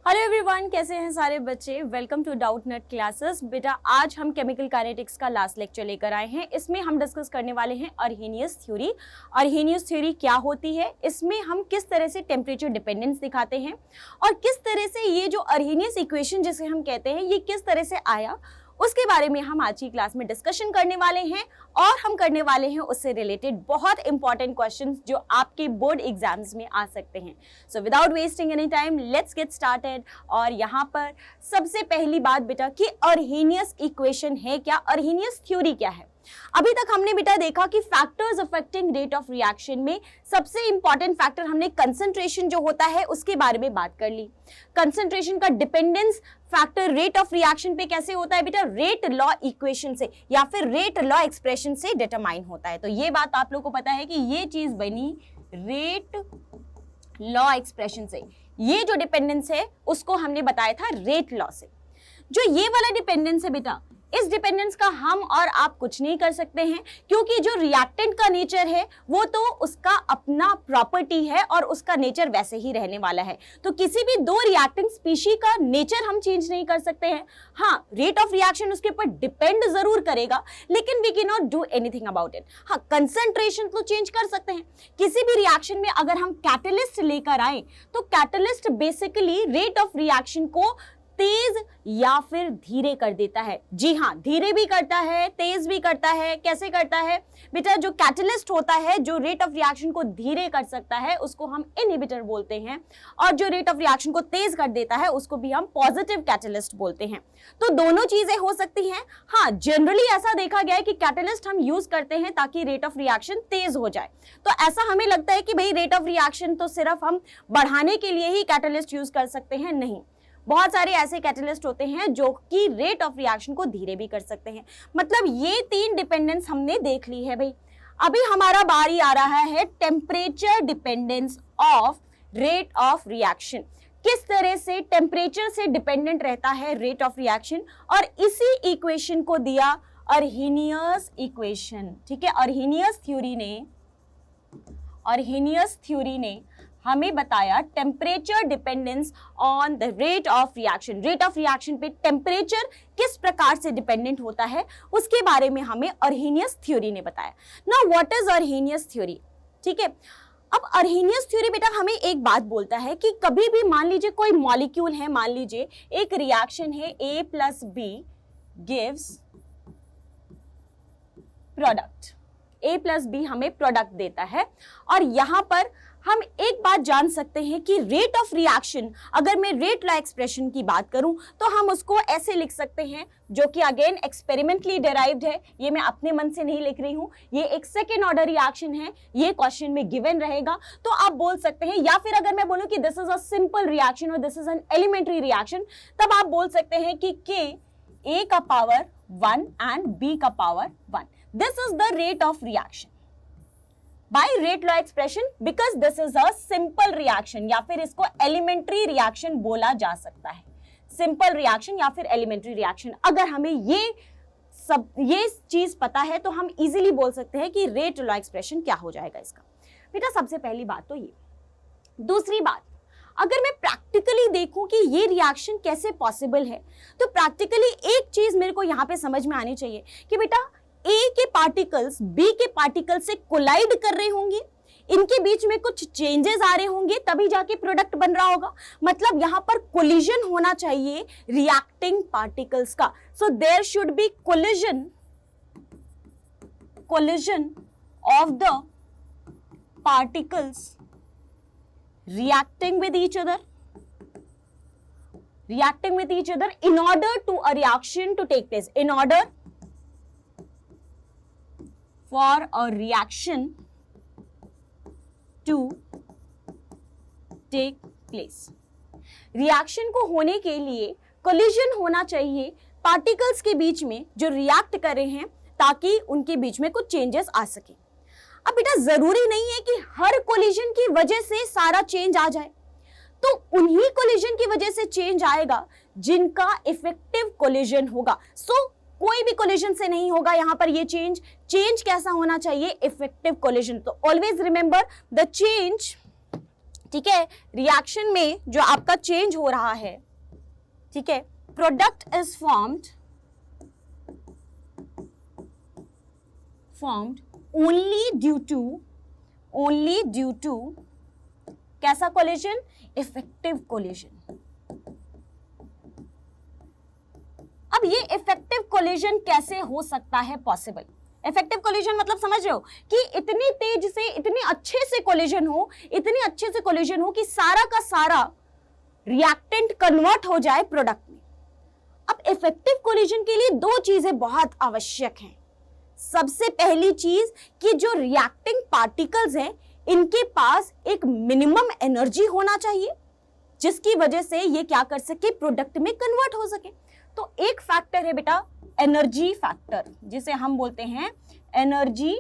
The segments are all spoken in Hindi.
हेलो एवरीवन, कैसे हैं सारे बच्चे। Welcome to Doubtnut classes. बेटा आज हम केमिकल काइनेटिक्स का लास्ट लेक्चर लेकर आए हैं। इसमें हम डिस्कस करने वाले हैं अर्हेनियस थ्योरी। अर्हेनियस थ्योरी क्या होती है, इसमें हम किस तरह से टेम्परेचर डिपेंडेंस दिखाते हैं और किस तरह से ये जो अर्हेनियस इक्वेशन जिसे हम कहते हैं ये किस तरह से आया, उसके बारे में हम आज की क्लास में डिस्कशन करने वाले हैं। और हम करने वाले हैं उससे रिलेटेड बहुत इंपॉर्टेंट क्वेश्चंस जो आपके बोर्ड एग्जाम्स में आ सकते हैं। So without wasting any time let's get started. और यहाँ पर सबसे पहली बात बेटा कि अर्हेनियस इक्वेशन है क्या, अर्हेनियस थ्योरी क्या है। अभी तक हमने बेटा देखा कि factors affecting rate of reaction में सबसे इंपॉर्टेंट फैक्टर हमने कंसंट्रेशन जो होता है उसके बारे में बात कर ली। कंसंट्रेशन का dependence factor rate of reaction पे कैसे होता है बेटा, रेट लॉ इक्वेशन से या फिर रेट लॉ एक्सप्रेशन से डिटरमाइन होता है। तो ये बात आप लोगों को पता है कि ये चीज बनी रेट लॉ एक्सप्रेशन से। ये जो डिपेंडेंस है उसको हमने बताया था रेट लॉ से। जो ये वाला डिपेंडेंस है बेटा, इस डिपेंडेंस का हम और आप कुछ नहीं कर सकते हैं, क्योंकि जो रिएक्टेंट का नेचर है वो तो उसका अपना प्रॉपर्टी है और उसका नेचर वैसे ही रहने वाला है। तो किसी भी दो रिएक्टेंट स्पीशी का नेचर हम चेंज नहीं कर सकते हैं। हाँ, रेट ऑफ रिएक्शन उसके ऊपर डिपेंड जरूर करेगा, लेकिन we can not do anything about it. हाँ, कंसंट्रेशन तो चेंज कर सकते हैं। किसी भी रिएक्शन में अगर हम कैटलिस्ट लेकर आए तो catalyst basically rate of reaction को तेज या फिर धीरे कर देता है। जी हाँ, धीरे भी करता है, तेज भी करता है। कैसे करता है बेटा, जो कैटलिस्ट होता है जो रेट ऑफ रिएक्शन को धीरे कर सकता है उसको हम इनहिबिटर बोलते हैं, और जो रेट ऑफ रिएक्शन को तेज कर देता है उसको भी हम पॉजिटिव कैटलिस्ट बोलते हैं। तो दोनों चीजें हो सकती हैं। हाँ, जनरली ऐसा देखा गया है कि कैटलिस्ट हम यूज करते हैं ताकि रेट ऑफ रिएक्शन तेज हो जाए। तो ऐसा हमें लगता है कि भाई रेट ऑफ रिएक्शन तो सिर्फ हम बढ़ाने के लिए ही कैटलिस्ट यूज कर सकते हैं, नहीं। बहुत सारे ऐसे कैटलिस्ट होते हैं जो कि रेट ऑफ रिएक्शन को धीरे भी कर सकते हैं। मतलब ये तीन डिपेंडेंस हमने देख ली है भाई। अभी हमारा बारी आ रहा है temperature dependence of rate of reaction. किस तरह से टेम्परेचर से डिपेंडेंट रहता है रेट ऑफ रिएक्शन, और इसी इक्वेशन को दिया अर्हेनियस इक्वेशन। ठीक है, अर्हेनियस थ्योरी ने हमें बताया temperature dependence on the rate of reaction. Rate of reaction पे टेम्परेचर किस प्रकार से डिपेंडेंट होता है उसके बारे में हमें अर्हेनियस थ्योरी ने बताया। Now what is Arrhenius theory. ठीक है, अब अर्हेनियस थ्योरी बेटा हमें एक बात बोलता है कि कभी भी मान लीजिए कोई मॉलिक्यूल है, मान लीजिए एक रिएक्शन है A+B गिव्स प्रोडक्ट। A+B हमें प्रोडक्ट देता है, और यहां पर हम एक बात जान सकते हैं कि रेट ऑफ रिएक्शन, अगर मैं रेट लॉ एक्सप्रेशन की बात करूं तो हम उसको ऐसे लिख सकते हैं, जो कि अगेन एक्सपेरिमेंटली डेराइव्ड है। ये मैं अपने मन से नहीं लिख रही हूं, ये एक सेकेंड ऑर्डर रिएक्शन है, ये क्वेश्चन में गिवन रहेगा। तो आप बोल सकते हैं, या फिर अगर मैं बोलूं कि this is a simple reaction और this is an elementary reaction, तब आप बोल सकते हैं कि K A का पावर 1 एंड B का power 1, this is the rate of reaction by rate law expression because this is a simple reaction, या फिर इसको elementary reaction बोला जा सकता है। simple reaction या फिर elementary reaction। अगर हमें ये चीज पता है तो हम easily बोल सकते हैं कि rate law expression क्या हो जाएगा इसका। बेटा सबसे पहली बात तो ये। दूसरी बात, अगर मैं प्रैक्टिकली देखूं कि ये रिएक्शन कैसे पॉसिबल है, तो प्रैक्टिकली एक चीज मेरे को यहाँ पे समझ में आनी चाहिए कि बेटा A के पार्टिकल्स B के पार्टिकल से कोलाइड कर रहे होंगे, इनके बीच में कुछ चेंजेस आ रहे होंगे, तभी जाके प्रोडक्ट बन रहा होगा। मतलब यहां पर कोलिजन होना चाहिए रिएक्टिंग पार्टिकल्स का। So there should be collision of the particles reacting with each other in order to a reaction to take place, in order for a reaction to take place। Reaction को होने के लिए कोलिजन होना चाहिए पार्टिकल्स के बीच में जो रिएक्ट कर रहे हैं, ताकि उनके बीच में कुछ चेंजेस आ सके। अब बेटा जरूरी नहीं है कि हर कोलिजन की वजह से सारा चेंज आ जाए, तो उन्हीं कोलिजन की वजह से चेंज आएगा जिनका इफेक्टिव कोलिजन होगा। सो कोई भी कोलिजन से नहीं होगा यहां पर ये चेंज कैसा होना चाहिए, इफेक्टिव कोलिजन। तो ऑलवेज रिमेंबर द चेंज ठीक है, रिएक्शन में जो आपका चेंज हो रहा है, ठीक है, product is formed only due to कैसा कोलिजन, इफेक्टिव कोलिजन। अब ये इफेक्टिव कोलिजन कैसे हो सकता है पॉसिबल? इफेक्टिव कोलिजन मतलब समझ रहे हो कि इतनी तेज से, इतने अच्छे से कोलिजन हो कि सारा का सारा रिएक्टेंट कन्वर्ट हो जाए प्रोडक्ट में। अब इफेक्टिव कोलिजन के लिए दो चीजें बहुत आवश्यक हैं। सबसे पहली चीज कि जो रिएक्टिंग पार्टिकल्स हैं इनके पास एक मिनिमम एनर्जी होना चाहिए जिसकी वजह से ये क्या कर सके, प्रोडक्ट में कन्वर्ट हो सके। तो एक फैक्टर है बेटा एनर्जी फैक्टर, जिसे हम बोलते हैं एनर्जी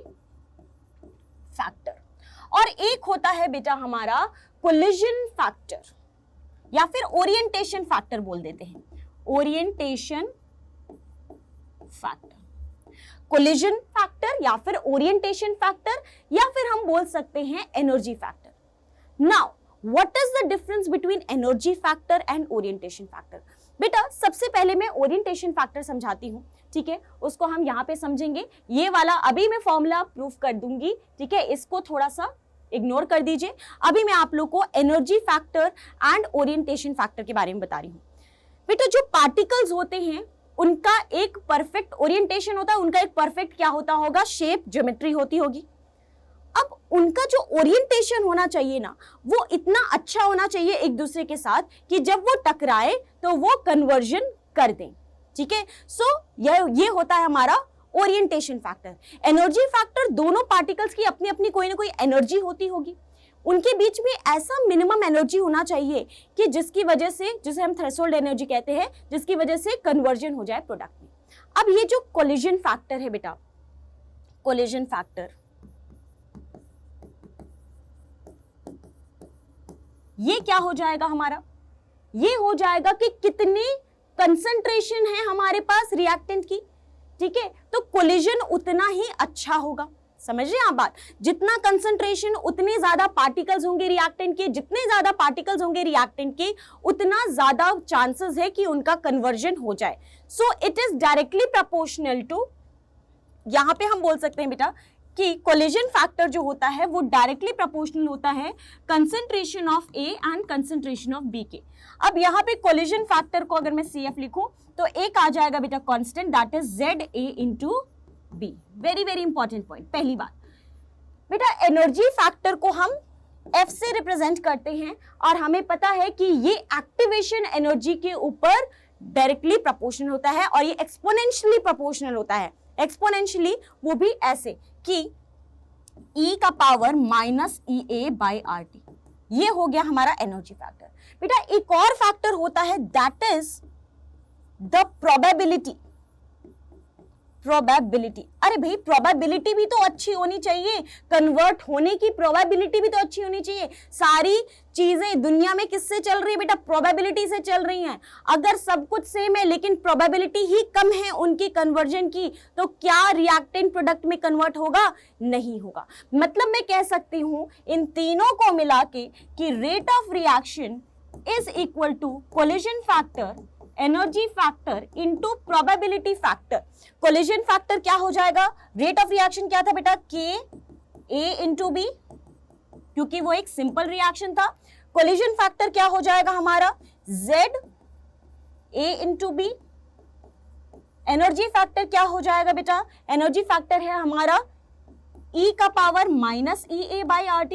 फैक्टर, और एक होता है बेटा हमारा कोलिजन फैक्टर या फिर ओरिएंटेशन फैक्टर बोल देते हैं, ओरिएंटेशन फैक्टर। कोलिजन फैक्टर या फिर ओरिएंटेशन फैक्टर या फिर हम बोल सकते हैं energy factor. Now what is the difference between energy factor and orientation factor? बेटा सबसे पहले मैं ओरिएंटेशन फैक्टर समझाती हूं, ठीक है, उसको हम यहां पे समझेंगे। ये वाला अभी मैं फॉर्मूला प्रूफ कर दूंगी, ठीक है, इसको थोड़ा सा इग्नोर कर दीजिए। अभी मैं आप लोग को energy factor and orientation factor के बारे में बता रही हूं। बेटा जो पार्टिकल्स होते हैं उनका एक परफेक्ट ओरिएंटेशन होता है, उनका एक परफेक्ट क्या होता होगा, शेप, ज्योमेट्री होती होगी। अब उनका जो ओरिएंटेशन होना चाहिए ना, वो इतना अच्छा होना चाहिए एक दूसरे के साथ कि जब वो टकराए तो वो कन्वर्जन कर दें, ठीक है। सो ये होता है हमारा ओरिएंटेशन फैक्टर। एनर्जी फैक्टर, दोनों पार्टिकल्स की अपनी अपनी कोई ना कोई एनर्जी होती होगी, उनके बीच में ऐसा मिनिमम एनर्जी होना चाहिए कि जिसकी वजह से, जिसे हम थ्रेशोल्ड एनर्जी कहते हैं, जिसकी वजह से कन्वर्जन हो जाए प्रोडक्ट में। अब ये जो कोलिजन फैक्टर है बेटा, कोलिजन फैक्टर, ये क्या हो जाएगा हमारा, ये हो जाएगा कि कितनी कंसंट्रेशन है हमारे पास रिएक्टेंट की, ठीक है, तो कोलिजन उतना ही अच्छा होगा। समझ रहे हैं आप बात? जितना कंसंट्रेशन उतने ज्यादा पार्टिकल्स होंगे रिएक्टेंट के, जितने ज्यादा पार्टिकल्स होंगे रिएक्टेंट के उतना ज्यादा चांसेस है कि उनका कन्वर्जन हो जाए। So it is directly proportional to, यहां पे हम बोल सकते हैं बेटा कि कोलिजन फैक्टर जो होता है वो डायरेक्टली प्रोपोर्शनल होता है concentration of A and concentration of B के। अब यहाँ पे कोलिजन फैक्टर को अगर मैं CF लिखूं तो एक आ जाएगा बेटा constant, that is ZA into B. Very very important point. पहली बात बेटा, एनर्जी फैक्टर को हम F से रिप्रेजेंट करते हैं और हमें पता है कि ये एक्टिवेशन एनर्जी के ऊपर डायरेक्टली प्रोपोर्शनल होता है और ये एक्सपोनेंशियली प्रोपोर्शनल होता है। एक्सपोनेंशियली वो भी ऐसे कि E का power minus EA by RT, ये हो गया हमारा एनर्जी फैक्टर। बेटा एक और फैक्टर होता है दैट इज द प्रोबेबिलिटी। अरे भाई प्रोबेबिलिटी भी तो अच्छी होनी चाहिए, कन्वर्ट होने की प्रोबेबिलिटी भी तो अच्छी होनी चाहिए। सारी चीजें दुनिया में किससे चल रही है बेटा, प्रोबेबिलिटी से चल रही हैं। अगर सब कुछ सेम है लेकिन प्रोबेबिलिटी ही कम है उनकी कन्वर्जन की, तो क्या रिएक्टेंट प्रोडक्ट में कन्वर्ट होगा? नहीं होगा। मतलब मैं कह सकती हूं इन तीनों को मिला के कि rate of reaction is equal to collision factor, energy factor into probability factor. Collision factor क्या हो जाएगा, रेट ऑफ रिएक्शन क्या था बेटा, KA इंटू बी, क्योंकि वो एक सिंपल रिएक्शन था। कोलिजन फैक्टर क्या हो जाएगा हमारा, ZA into B. Energy factor क्या हो जाएगा बेटा, एनर्जी फैक्टर है हमारा E का power minus EA by RT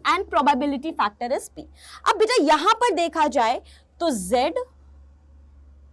and probability factor is P। अब बेटा यहां पर देखा जाए तो Z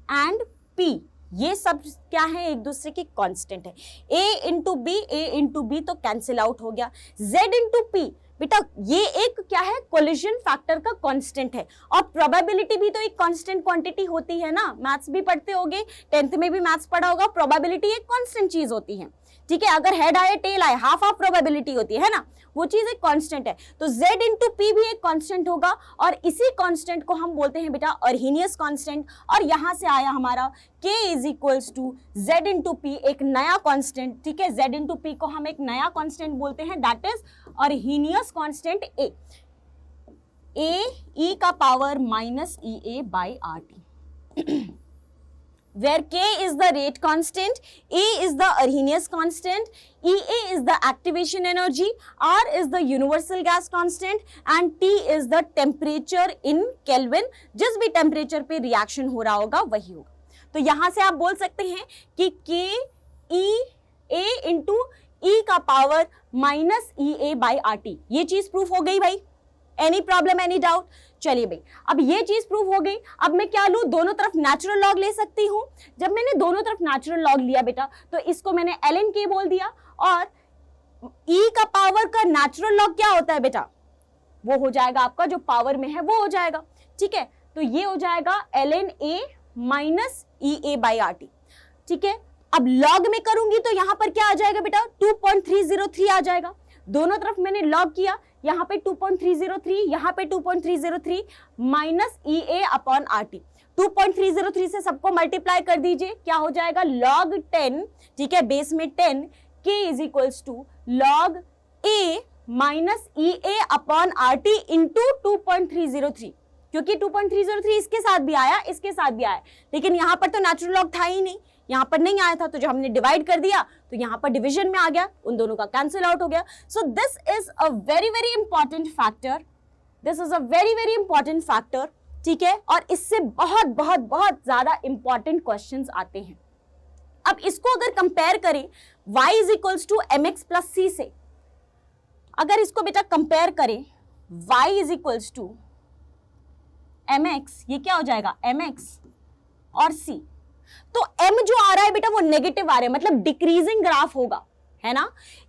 एंड P ये सब क्या है, एक दूसरे की कांस्टेंट है। A इंटू बी तो कैंसिल आउट हो गया। Z इंटू P बेटा ये एक क्या है, कोलिजन फैक्टर का कांस्टेंट है और प्रोबेबिलिटी भी तो एक कांस्टेंट क्वांटिटी होती है ना। मैथ्स भी पढ़ते होगे, 10th में भी मैथ्स पढ़ा होगा। प्रोबेबिलिटी एक कांस्टेंट चीज होती है, ठीक है। अगर हेड आए टेल आए, हाफ हाफ प्रोबेबिलिटी होती है ना, वो चीज एक कांस्टेंट है। तो Z इंटू P भी एक कांस्टेंट होगा और इसी कांस्टेंट को हम बोलते हैं बेटा अर्हीनियस कांस्टेंट। और यहां से आया हमारा K is equals to Z into P, एक नया कांस्टेंट, ठीक है। Z इंटू P को हम एक नया कांस्टेंट बोलते हैं, दैट इज अर्हीनियस कांस्टेंट A। ए ई का power minus E A by R T, where K is the rate constant, A is the Arrhenius constant, EA is the activation energy, R is the universal gas constant and T is the temperature in Kelvin. जिस भी टेम्परेचर पे रिएक्शन हो रहा होगा वही होगा. तो यहां से आप बोल सकते हैं कि K E A into E का power minus E A by R T. ये चीज प्रूफ हो गई भाई. Any problem, any doubt? चलिए भाई, अब ये चीज प्रूव हो गई. अब मैं क्या लूं, दोनों तरफ नेचुरल लॉग ले सकती हूं. जब मैंने दोनों तरफ नेचुरल लॉग लिया बेटा, तो इसको मैंने ln k बोल दिया. और e का पावर का नेचुरल लॉग क्या होता है बेटा, वो हो जाएगा आपका जो पावर में है वो हो जाएगा. ठीक है, तो ये हो जाएगा ln a minus E A by R T. ठीक है, अब लॉग में करूंगी तो यहां पर क्या आ जाएगा बेटा, 2.303 आ जाएगा. दोनों तरफ मैंने लॉग किया, यहाँ पे 2.303, यहाँ पे 2.303 minus E A upon R T. 2.303 से सबको मल्टीप्लाई कर दीजिए, क्या हो जाएगा, log 10. ठीक है, बेस में 10, k is equals to log a minus E A upon R T into 2.303. क्योंकि 2.303 इसके साथ भी आया, इसके साथ भी आया, लेकिन यहाँ पर तो नेचुरल लॉग था ही नहीं, यहाँ पर नहीं आया था. तो जब हमने डिवाइड कर दिया तो यहाँ पर डिवीजन में आ गया, उन दोनों का कैंसिल आउट हो गया. So this is a very very important factor. This is a very very important factor. ठीक है, और इससे बहुत बहुत बहुत ज्यादा इंपॉर्टेंट क्वेश्चंस आते हैं. अब इसको अगर कंपेयर करें y is equals to M X plus C से, अगर इसको बेटा कंपेयर करें y is equals to M X, ये क्या हो जाएगा, एम एक्स और c. तो m जो आ रहा है बेटा वो नेगेटिव आ रहा है, मतलब डिक्रीजिंग ग्राफ होगा, है ना.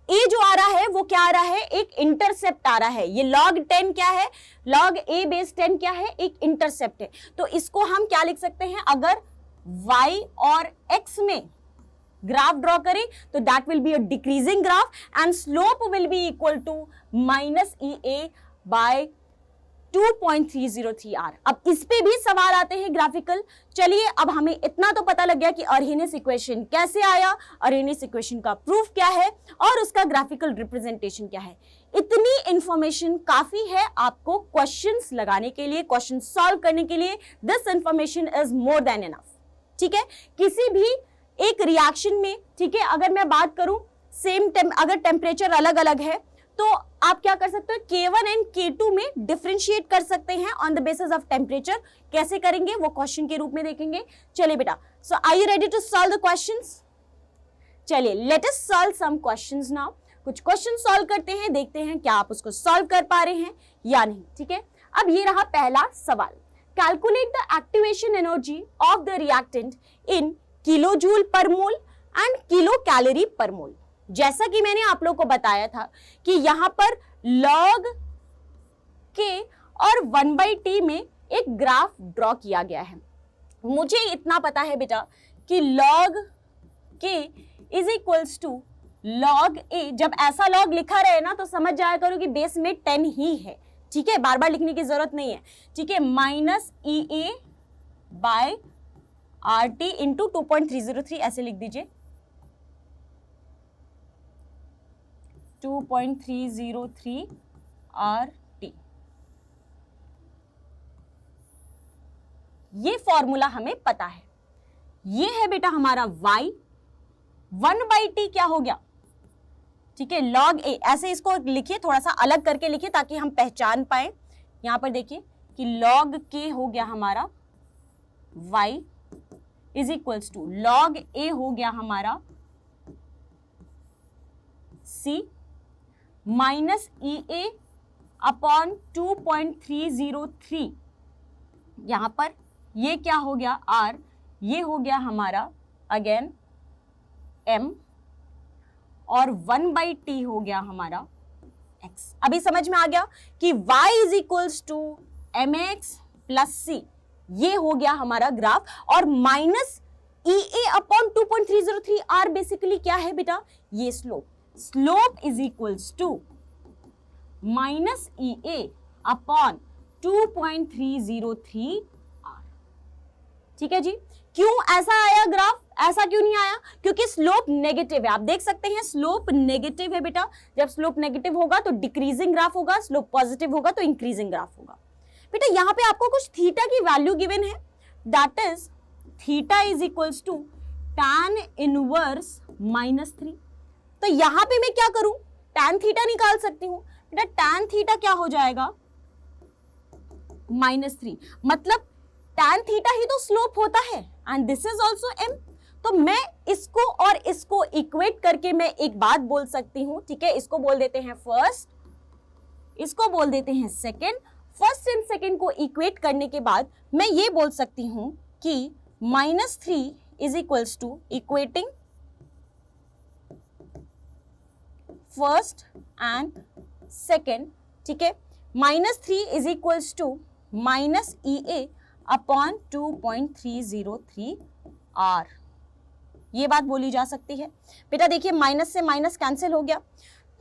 a जो आ रहा है वो क्या आ रहा है, एक इंटरसेप्ट आ रहा है. ये log 10 क्या है, log a बेस 10 क्या है, एक इंटरसेप्ट है. तो इसको हम क्या लिख सकते हैं, अगर y और x में ग्राफ ड्रॉ करें तो that will be a decreasing graph and slope will be equal to minus E A by 2.303 r. अब इस पे भी सवाल आते हैं ग्राफिकल. चलिए, अब हमें इतना तो पता लग गया कि अर्हेनियस इक्वेशन कैसे आया, अर्हेनियस इक्वेशन का प्रूफ क्या है और उसका ग्राफिकल रिप्रेजेंटेशन क्या है. इतनी इंफॉर्मेशन काफी है आपको क्वेश्चंस लगाने के लिए, क्वेश्चन सॉल्व करने के लिए. This information is more than enough. ठीक है, किसी भी एक रिएक्शन में, ठीक है, अगर मैं बात करूं अगर टेम्परेचर अलग अलग है तो आप क्या कर सकते हो, K1 एंड K2 में डिफरेंशिएट कर सकते हैं on the basis of temperature. कैसे करेंगे वो क्वेश्चन के रूप में देखेंगे. चलिए बेटा, so are you ready to solve the questions? चलिए, let us solve some questions now. कुछ क्वेश्चन सॉल्व करते हैं, देखते हैं क्या आप उसको सॉल्व कर पा रहे हैं या नहीं. ठीक है, अब ये रहा पहला सवाल. Calculate the activation energy of the reactant in kilo joule पर मोल एंड किलो कैलोरी पर मोल. जैसा कि मैंने आप लोग को बताया था कि यहां पर log k और 1/t में एक ग्राफ ड्रॉ किया गया है. मुझे इतना पता है बेटा कि log k is equals to log a. जब ऐसा log लिखा रहे ना तो समझ जाया करो कि बेस में 10 ही है. ठीक है, बार बार लिखने की जरूरत नहीं है. ठीक है, minus E A bye are T into 2.303 ऐसे लिख दीजिए. 2.303 RT. ये फॉर्मूला हमें पता है. ये है बेटा हमारा y. 1/t क्या हो गया, ठीक है, log a. ऐसे इसको लिखिए, थोड़ा सा अलग करके लिखिए ताकि हम पहचान पाए. यहां पर देखिए कि log k हो गया हमारा y is equals to log a हो गया हमारा c minus E A upon 2.303. यहां पर ये क्या हो गया r, ये हो गया हमारा अगेन m और 1/t हो गया हमारा x. अभी समझ में आ गया कि y is equals to M X plus c. ये हो गया हमारा ग्राफ. और minus E A upon 2.303 r basically क्या है बेटा, ये slope. Slope is equals to minus E A upon 2.303 r. ठीक है जी. क्यों ऐसा आया ग्राफ, ऐसा क्यों नहीं आया, क्योंकि स्लोप नेगेटिव है. आप देख सकते हैं स्लोप नेगेटिव है बेटा. जब स्लोप नेगेटिव होगा तो डिक्रीजिंग ग्राफ होगा, स्लोप पॉजिटिव होगा तो इंक्रीजिंग ग्राफ होगा. बेटा यहाँ पे आपको कुछ थीटा की वैल्यू गिवन है, that is theta is equals to tan inverse -3। तो यहां पे मैं क्या करूं, tan थीटा निकाल सकती हूं। बेटा tan थीटा क्या हो जाएगा, -3, मतलब tan थीटा ही तो स्लोप होता है and this is also m। तो मैं इसको और इसको इक्वेट करके मैं एक बात बोल सकती हूं, ठीक है, इसको बोल देते हैं फर्स्ट, इसको बोल देते हैं सेकेंड। फर्स्ट एंड सेकेंड को इक्वेट करने के बाद मैं ये बोल सकती हूं कि -3 is equals to equating first and second, ठीक है, -3 is equals to -EA upon 2.303 R, ये बात बोली जा सकती है। बेटा देखिए माइनस से माइनस कैंसिल हो गया,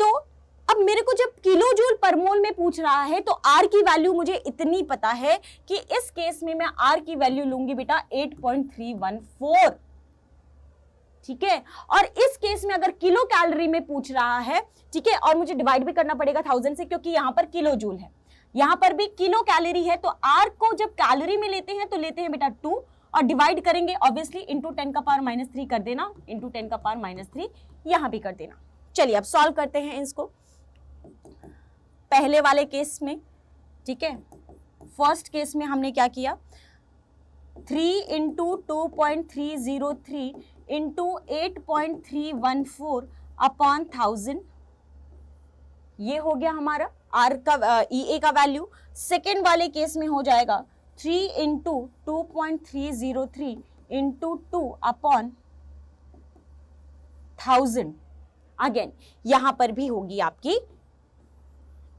तो अब मेरे को जब किलो जूल पर मोल में पूछ रहा है तो R की वैल्यू मुझे इतनी पता है कि इस केस में मैं R की वैल्यू लूंगी बेटा 8.314, ठीक है। और इस केस में अगर किलो कैलोरी में पूछ रहा है, ठीक है, और मुझे डिवाइड भी करना पड़ेगा 1000 से क्योंकि यहाँ पर किलो जूल है, यहाँ पर भी किलो कैलोरी है, तो R को जब कैलोरी में लेते हैं तो लेते हैं बेटा 2 और डिवाइड करेंगे ऑब्वियसली इंटू 10 का पावर -3 कर देना, इंटू 10 का पावर -3 यहाँ भी कर देना। चलिए अब सॉल्व करते हैं इसको पहले वाले केस में, ठीक है। फर्स्ट केस में हमने क्या किया, 3 इंटू 2.303 इंटू 8.314 अपॉन 1000, ये हो गया हमारा R का EA का वैल्यू। सेकेंड वाले केस में हो जाएगा 3 इंटू 2.303 इंटू 2 अपॉन 1000। अगेन यहां पर भी होगी आपकी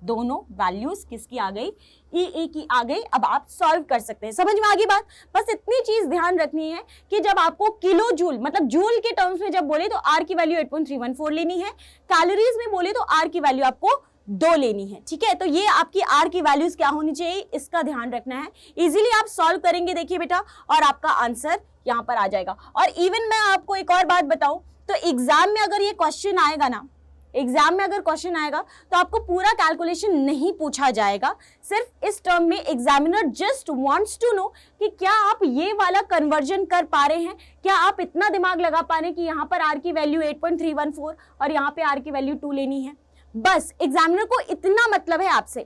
दोनों वैल्यूज किसकी आ गई, EA की आ गई। अब आप सॉल्व कर सकते हैं, समझ में आ गई बात। बस इतनी चीज ध्यान रखनी है कि जब आपको किलो जूल मतलब जूल के टर्म्स में जब बोले तो R की वैल्यू 8.314 लेनी है, कैलोरीज में बोले तो R की वैल्यू आपको 2 लेनी है, ठीक है। तो ये आपकी R की वैल्यूज क्या होनी चाहिए, इसका ध्यान रखना है। इजीली आप सॉल्व करेंगे देखिए बेटा, और आपका आंसर यहाँ पर आ जाएगा। और इवन मैं आपको एक और बात बताऊं तो एग्जाम में अगर ये क्वेश्चन आएगा ना, एग्जाम में अगर क्वेश्चन आएगा तो आपको पूरा कैलकुलेशन नहीं पूछा जाएगा, सिर्फ इस टर्म में examiner just wants to know कि क्या आप ये वाला कन्वर्जन कर पा रहे हैं, क्या आप इतना दिमाग लगा पा रहे हैं कि यहाँ पर R की वैल्यू 8.314 और यहाँ पे R की वैल्यू 2 लेनी है। बस एग्जामिनर को इतना मतलब है आपसे,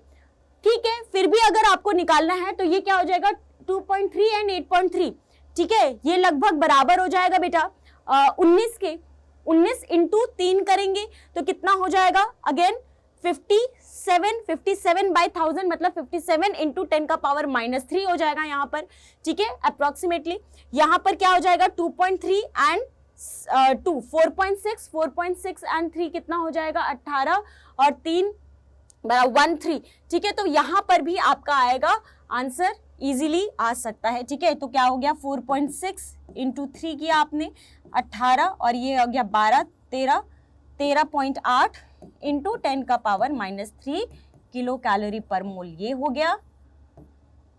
ठीक है। फिर भी अगर आपको निकालना है तो ये क्या हो जाएगा 2.3 एंड 8.3, ठीक है, ये लगभग बराबर हो जाएगा बेटा 19 के। 19 इंटू 3 करेंगे तो कितना हो जाएगा, अगेन 57 बाय 1000 मतलब 57 इंटू 10 का पावर -3 हो जाएगा यहाँ पर, ठीक है, अप्रोक्सीमेटली। यहाँ पर क्या हो जाएगा 2.3 एंड 2 4.6 एंड 3 कितना हो जाएगा 18 और 3 13, ठीक है। तो यहाँ पर भी आपका आएगा आंसर, इजीली आ सकता है, ठीक है। तो क्या हो गया 4.6 इंटू 3 किया आपने 18 और ये हो गया 12 13.8 इंटू 10 का पावर -3 किलो कैलोरी पर मोल, ये हो गया।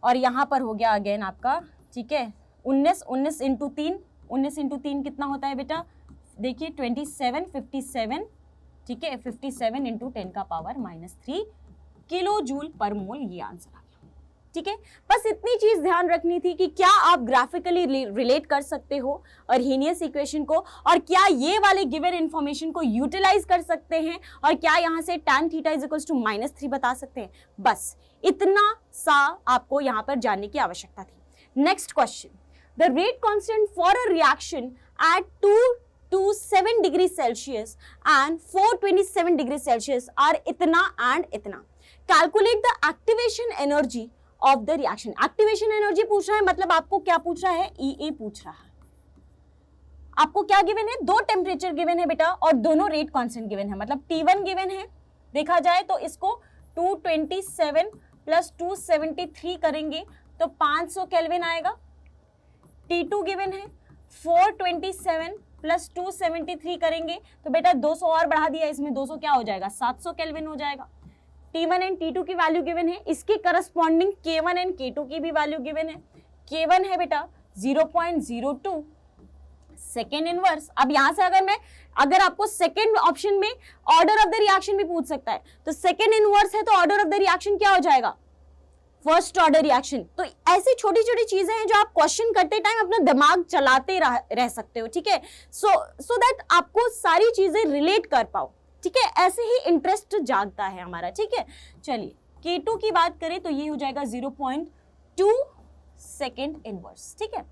और यहाँ पर हो गया अगेन आपका, ठीक है, 19 इंटू 3 कितना होता है बेटा, देखिए 57, ठीक है, 57 इंटू 10 का पावर -3 किलो जूल पर मोल, ये आंसर आ गया, ठीक है। बस इतनी चीज ध्यान रखनी थी कि क्या आप ग्राफिकली रिलेट कर सकते हो अर्हेनियस इक्वेशन को, और क्या ये वाले गिवन इंफॉर्मेशन को यूटिलाइज कर सकते हैं, और क्या यहाँ से tan theta is equals to -3 बता सकते हैं। बस इतना सा आपको यहाँ पर जानने की आवश्यकता थी। Next question, the rate constant for a reaction at 227 degree Celsius and 427 degree Celsius are इतना एंड इतना। Calculate the activation energy of the reaction. Activation energy पूछ रहा है, मतलब आपको क्या पूछ रहा है, EA पूछ रहा है। आपको क्या गिवन है, 2 टेम्परेचर गिवन है बेटा और दोनों रेट कांस्टेंट गिवन है, मतलब T1 गिवन है, देखा जाए तो इसको 227 प्लस 273 करेंगे तो 500 केल्विन आएगा। T2 गिवन है 427 प्लस 273 करेंगे तो बेटा 200 और बढ़ा दिया, इसमें 200 क्या हो जाएगा 700 केल्विन हो जाएगा। T1 एंड T2 की वैल्यू गिवन है, इसके करस्पॉन्डिंग K1 एंड K2 की भी वैल्यू गिवन है। K1 है बेटा 0.02 सेकेंड इनवर्स। अब यहां से अगर आपको सेकेंड ऑप्शन में ऑर्डर ऑफ द रिएक्शन भी पूछ सकता है, तो सेकेंड इनवर्स है तो ऑर्डर ऑफ द रिएक्शन क्या हो जाएगा फर्स्ट ऑर्डर रिएक्शन। तो ऐसी छोटी छोटी चीजें हैं जो आप क्वेश्चन करते टाइम अपना दिमाग चलाते रह सकते हो, ठीक है, सो दैट आपको सारी चीजें रिलेट कर पाओ, ठीक है, ऐसे ही इंटरेस्ट जागता है हमारा, ठीक है। चलिए K2 की बात करें तो ये हो जाएगा 0.2 सेकेंड इनवर्स, ठीक है।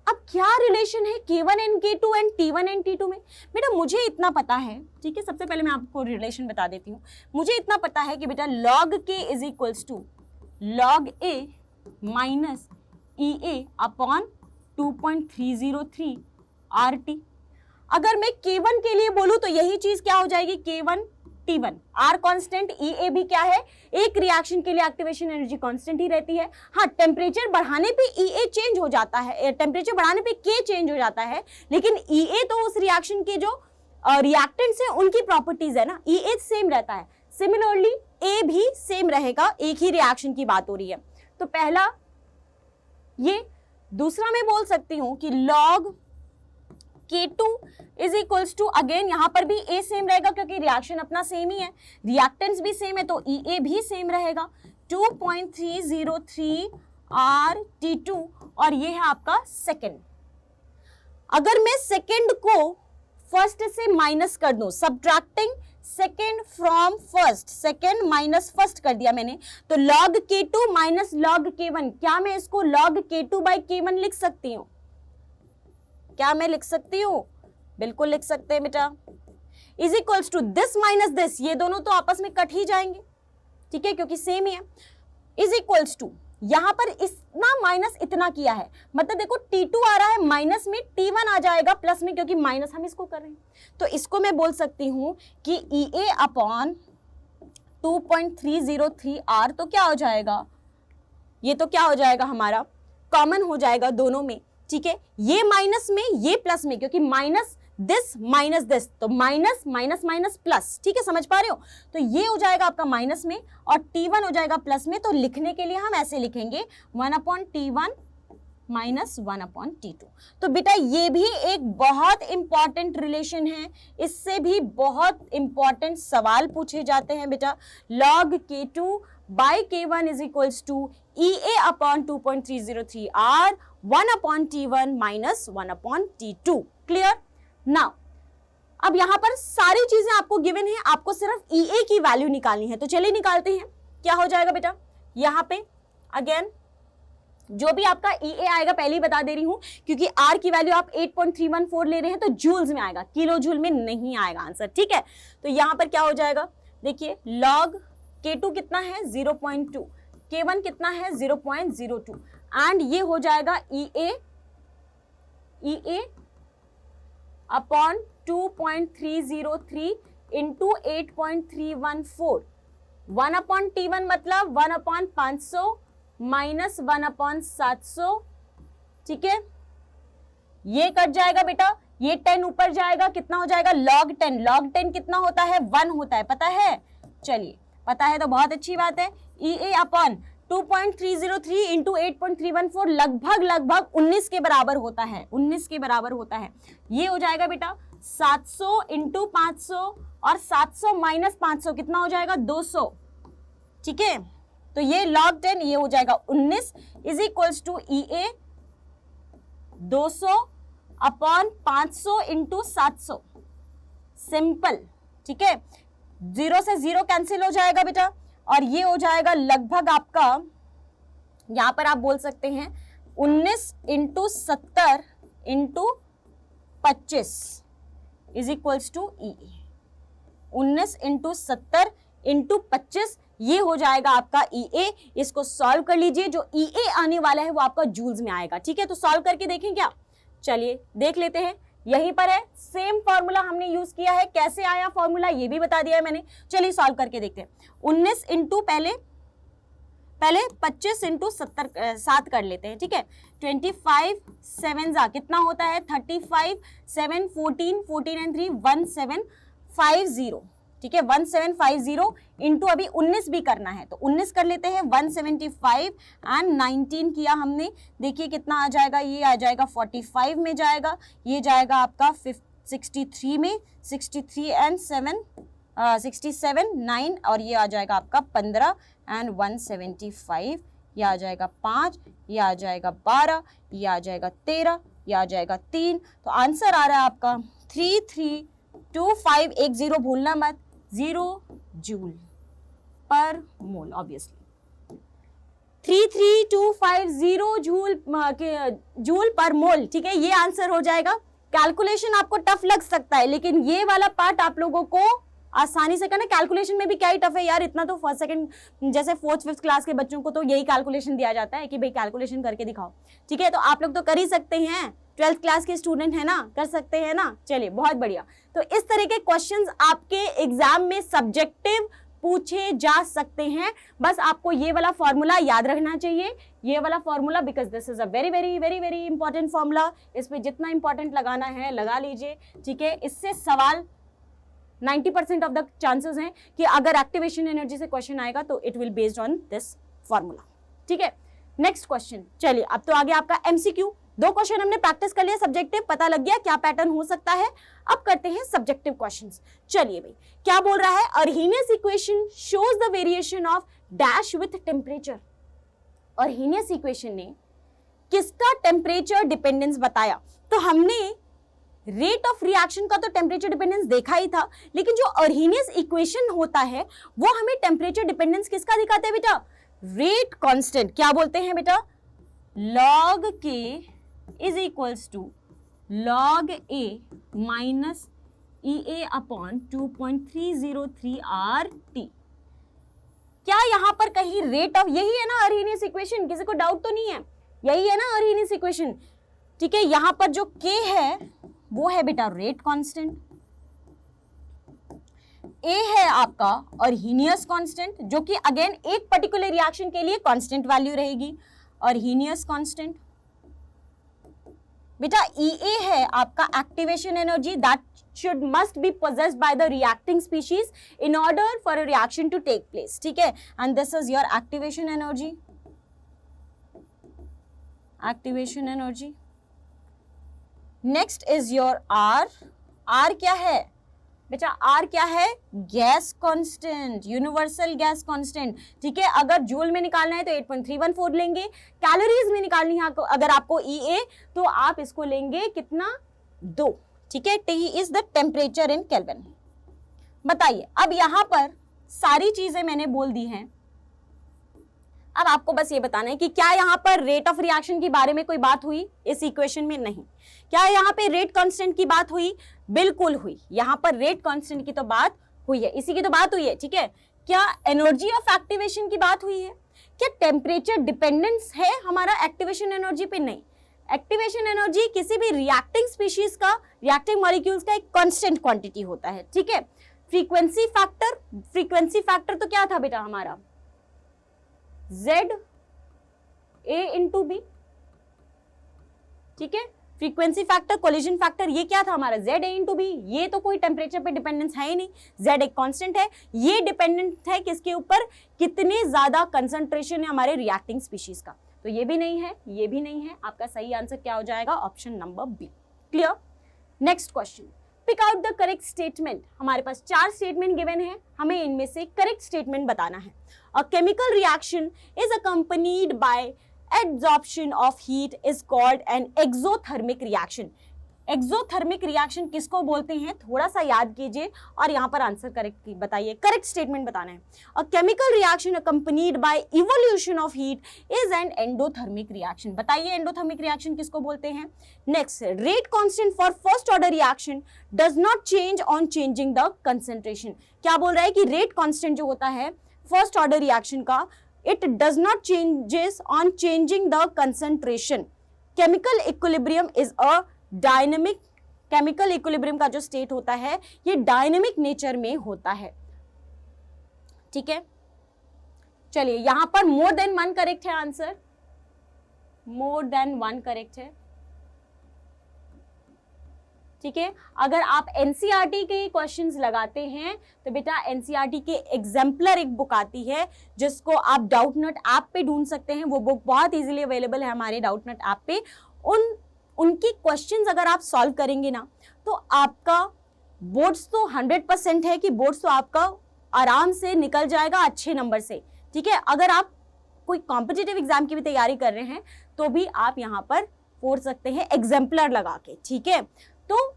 अब क्या रिलेशन है K1 and K2 and T1 and T2 में? बेटा मुझे इतना पता है, ठीक है, सबसे पहले मैं आपको रिलेशन बता देती हूँ। मुझे इतना पता है कि बेटा log K is equals to log A minus EA upon 2.303 RT। अगर मैं K1 के लिए बोलूं तो यही चीज क्या हो जाएगी, K1 T1, R constant, EA भी क्या है, एक रिएक्शन के लिए एक्टिवेशन एनर्जी कांस्टेंट ही रहती है। हाँ, टेम्परेचर बढ़ाने पे EA चेंज हो जाता है, टेम्परेचर बढ़ाने पे K चेंज हो जाता है, लेकिन EA तो उस रिएक्शन के जो रिएक्टेंट्स हैं उनकी प्रॉपर्टीज है ना, EA सेम रहता है। सिमिलरली A भी सेम रहेगा, एक ही रिएक्शन की बात हो रही है। तो पहला ये, दूसरा मैं बोल सकती हूं कि log K2 is equals to, again यहां पर भी A सेम रहेगा क्योंकि रिएक्शन अपना सेम ही है, रिएक्टेंट्स भी सेम है तो EA भी सेम रहेगा, 2.303 RT2, और ये है आपका सेकेंड। अगर मैं सेकेंड को फर्स्ट से माइनस कर दूं, subtracting second from first, second minus first कर दिया मैंने, तो log K2 minus log K1, क्या मैं इसको log K2 बाई K1 लिख सकती हूँ? क्या मैं लिख सकती हूँ? बिल्कुल लिख सकते हैं बेटा। Is equals to this minus this, ये दोनों तो आपस में कट ही जाएंगे, ठीक है, क्योंकि सेम ही है। इज इक्वल्स टू, यहां पर इतना माइनस इतना किया है, मतलब देखो T2 आ रहा है माइनस में, T1 आ जाएगा प्लस में, क्योंकि माइनस हम इसको कर रहे हैं। तो इसको मैं बोल सकती हूं कि EA अपॉन 2.303 R, तो क्या हो जाएगा, ये तो क्या हो जाएगा हमारा, कॉमन हो जाएगा दोनों में, ठीक है, ये माइनस में ये प्लस में, क्योंकि माइनस दिस तो माइनस माइनस माइनस प्लस, ठीक है, समझ पा रहे हो। तो ये हो जाएगा आपका माइनस में और T1 हो जाएगा प्लस में, तो लिखने के लिए हम ऐसे लिखेंगे 1/T1 माइनस 1/T2। तो बेटा ये भी एक बहुत इंपॉर्टेंट रिलेशन है, इससे भी बहुत इंपॉर्टेंट सवाल पूछे जाते हैं बेटा। log K2 by K1 is equals to EA upon 2.303 R 1/T1 minus 1/T2। Clear? Now अब यहां पर सारी चीजें आपको गिवन है, आपको सिर्फ EA की वैल्यू निकालनी है। तो चलिए निकालते हैं। क्या हो जाएगा बेटा, यहां पे अगेन जो भी आपका EA आएगा, पहले ही बता दे रही हूं, क्योंकि R की वैल्यू आप 8.314 ले रहे हैं तो जूल्स में आएगा, किलो जूल में नहीं आएगा आंसर, ठीक है। तो यहां पर क्या हो जाएगा, देखिए log K2 कितना है 0.2, K1 कितना है 0.02, एंड ये हो जाएगा EA अपॉन 2.303 इंटू 8.314, 1/T1 मतलब 1/500 माइनस 1/700, ठीक है, ये कट जाएगा बेटा, ये 10 ऊपर जाएगा, कितना हो जाएगा log 10, log 10 कितना होता है 1 होता है, पता है? चलिए पता है तो बहुत अच्छी बात है। EA अपॉन 2.303 इंटू 8.314 लगभग 19 के बराबर होता है, 19 के बराबर होता है। ये हो जाएगा बेटा 700 इंटू 500 और 700 माइनस 500 कितना हो जाएगा 200, ठीक है। तो ये log 10 ये हो जाएगा 19 is equals to EA 200 upon 500 into 700, simple, ठीक है, 0 से 0 कैंसिल हो जाएगा बेटा, और ये हो जाएगा लगभग आपका, यहां पर आप बोल सकते हैं 19 into 70 into 25 is equals to EA, 19 into 70 into 25, ये हो जाएगा आपका EA। इसको सॉल्व कर लीजिए, जो EA आने वाला है वो आपका जूल्स में आएगा, ठीक है। तो सॉल्व करके देखें क्या, चलिए देख लेते हैं। यहीं पर है, सेम फॉर्मूला हमने यूज किया है, कैसे आया फॉर्मूला ये भी बता दिया है मैंने। चलिए सॉल्व करके देखते हैं। 19 इंटू पहले 25 इंटू 7 कर लेते हैं, ठीक है। 25 7 जा कितना होता है 35, 7 14, 14 एंड 3 1750, ठीक है, 1750 इंटू अभी 19 भी करना है तो 19 कर लेते हैं, 175 एंड 19 किया हमने, देखिए कितना आ जाएगा, ये आ जाएगा 45 में जाएगा, ये जाएगा आपका 63 में, 63 एंड 7 67 9 और ये आ जाएगा आपका 15 एंड 175 ये आ जाएगा 5, ये आ जाएगा 12, ये आ जाएगा 13, ये आ जाएगा 3। तो आंसर आ रहा है आपका 332510, भूलना मत, 0 जूल पर मोल, ऑब्वियसली 33250 जूल पर मोल। ठीक है, ये आंसर हो जाएगा। कैलकुलेशन आपको टफ लग सकता है, लेकिन ये वाला पार्ट आप लोगों को आसानी से करना। कैलकुलेशन में भी क्या ही टफ है यार, इतना तो फर्स्ट सेकंड जैसे 4th 5th क्लास के बच्चों को तो यही कैलकुलेशन दिया जाता है कि भाई कैलकुलेशन करके दिखाओ। ठीक है, तो आप लोग तो कर ही सकते हैं, 12th क्लास के स्टूडेंट है ना, कर सकते हैं ना। चलिए, बहुत बढ़िया। तो इस तरह के क्वेश्चंस आपके एग्जाम में सब्जेक्टिव पूछे जा सकते हैं। बस आपको ये वाला फॉर्मूला याद रखना चाहिए, ये वाला formula, because this is a very very very very important formula. इस पे जितना इंपॉर्टेंट लगाना है लगा लीजिए। ठीक है, इससे सवाल 90% ऑफ द चांसेस हैं कि अगर एक्टिवेशन एनर्जी से क्वेश्चन आएगा तो it will based on this formula. ठीक है, नेक्स्ट क्वेश्चन। चलिए, अब तो आगे आपका एमसीक्यू। 2 क्वेश्चन हमने प्रैक्टिस कर लिया, सब्जेक्टिव पता लग गया क्या पैटर्न हो सकता है। अब करते हैं सब्जेक्टिव क्वेश्चंस। चलिए भाई, क्या बोल रहा है, Arrhenius equation shows the variation of dash with temperature. Arrhenius equation ने किसका टेम्परेचर डिपेंडेंस बताया? तो हमने रेट ऑफ रिएक्शन का तो टेम्परेचर डिपेंडेंस देखा ही था, लेकिन जो अर्हेनियस इक्वेशन होता है वो हमें टेम्परेचर डिपेंडेंस किसका दिखाते हैं बेटा? Rate constant. क्या बोलते हैं बेटा? log k is equals to log a minus EA upon 2.303 RT। क्या यहां पर कहीं रेट ऑफ, यही है ना अर्हेनियस इक्वेशन, किसी को डाउट तो नहीं है, यही है ना अर्हेनियस इक्वेशन। ठीक है, यहां पर जो k है वो है बेटा रेट कांस्टेंट, A है आपका अर्हेनियस कांस्टेंट, जो कि अगेन एक पर्टिकुलर रिएक्शन के लिए कांस्टेंट वैल्यू रहेगी, अर्हेनियस कांस्टेंट। बेटा EA है आपका activation energy, that should must be possessed by the reacting species in order for a reaction to take place. ठीक है, and this is your activation energy. Activation energy. Next is your R. R क्या है बेटा? R क्या है? Gas constant, universal gas constant. ठीक है, अगर जूल में निकालना है तो 8.314 लेंगे, कैलोरीज में निकालनी है अगर आपको EA तो आप इसको लेंगे कितना? 2। ठीक है, T is the temperature in kelvin. बताइए, अब यहां पर सारी चीजें मैंने बोल दी हैं, अब आपको बस ये बताना है कि क्या यहाँ पर रेट ऑफ रिएक्शन के बारे में कोई बात हुई इस इक्वेशन में? नहीं। क्या यहाँ पे रेट कांस्टेंट की बात हुई? बिल्कुल हुई, यहाँ पर रेट कांस्टेंट की तो बात हुई है, इसी की तो बात हुई है। ठीक है, क्या एनर्जी ऑफ एक्टिवेशन की बात हुई है? क्या टेम्परेचर डिपेंडेंस है हमारा एक्टिवेशन एनर्जी पे? नहीं। एक्टिवेशन एनर्जी किसी भी रिएक्टिंग स्पीशीज का, रिएक्टिंग मॉलिक्यूल्स का एक कांस्टेंट क्वांटिटी होता है। ठीक है, फ्रीक्वेंसी फैक्टर, फ्रीक्वेंसी फैक्टर तो क्या था बेटा हमारा? Z A into B. ठीक है, फ्रीक्वेंसी फैक्टर, कोलिजन फैक्टर, ये क्या था हमारा? Z A into B. ये तो कोई टेम्परेचर पे डिपेंडेंस है ही नहीं, Z एक कांस्टेंट है, ये डिपेंडेंट है किसके ऊपर? कितने ज्यादा कंसंट्रेशन है हमारे रिएक्टिंग स्पीशीज का। तो ये भी नहीं है, ये भी नहीं है, आपका सही आंसर क्या हो जाएगा? Option number B. Clear? Next question, pick out the correct statement. हमारे पास 4 स्टेटमेंट गिवन है, हमें इनमें से करेक्ट स्टेटमेंट बताना है। अ chemical reaction is accompanied by absorption of heat is called an exothermic reaction. Exothermic reaction किसको बोलते हैं? थोड़ा सा याद कीजिए और यहाँ पर आंसर करेक्ट बताइए, करेक्ट स्टेटमेंट बताना है। अ chemical reaction accompanied by evolution of heat is an endothermic reaction. बताइए एंडोथर्मिक रिएक्शन किसको बोलते हैं? Next, rate constant for first order reaction does not change on changing the concentration. क्या बोल रहा है कि रेट कांस्टेंट जो होता है फर्स्ट ऑर्डर रिएक्शन का, it does not changes on changing the concentration. Chemical equilibrium is a dynamic, chemical equilibrium का जो स्टेट होता है ये डायनेमिक नेचर में होता है। ठीक है, चलिए यहां पर मोर देन 1 करेक्ट है आंसर, मोर देन 1 करेक्ट है। ठीक है, अगर आप एनसीईआरटी के क्वेश्चंस लगाते हैं तो बेटा एनसीईआरटी के एग्जाम्पलर एक बुक आती है जिसको आप डाउटनट ऐप पे ढूंढ सकते हैं, वो बुक बहुत इजीली अवेलेबल है हमारे डाउटनट ऐप पे। उनकी क्वेश्चंस अगर आप सॉल्व करेंगे ना तो आपका बोर्ड्स तो 100% है कि बोर्ड्स तो आपका आराम से निकल जाएगा अच्छे नंबर से। ठीक है, अगर आप कोई कॉम्पिटिटिव एग्जाम की भी तैयारी कर रहे हैं तो भी आप यहाँ पर फोड़ सकते हैं एग्जाम्पलर लगा के, ठीक है। तो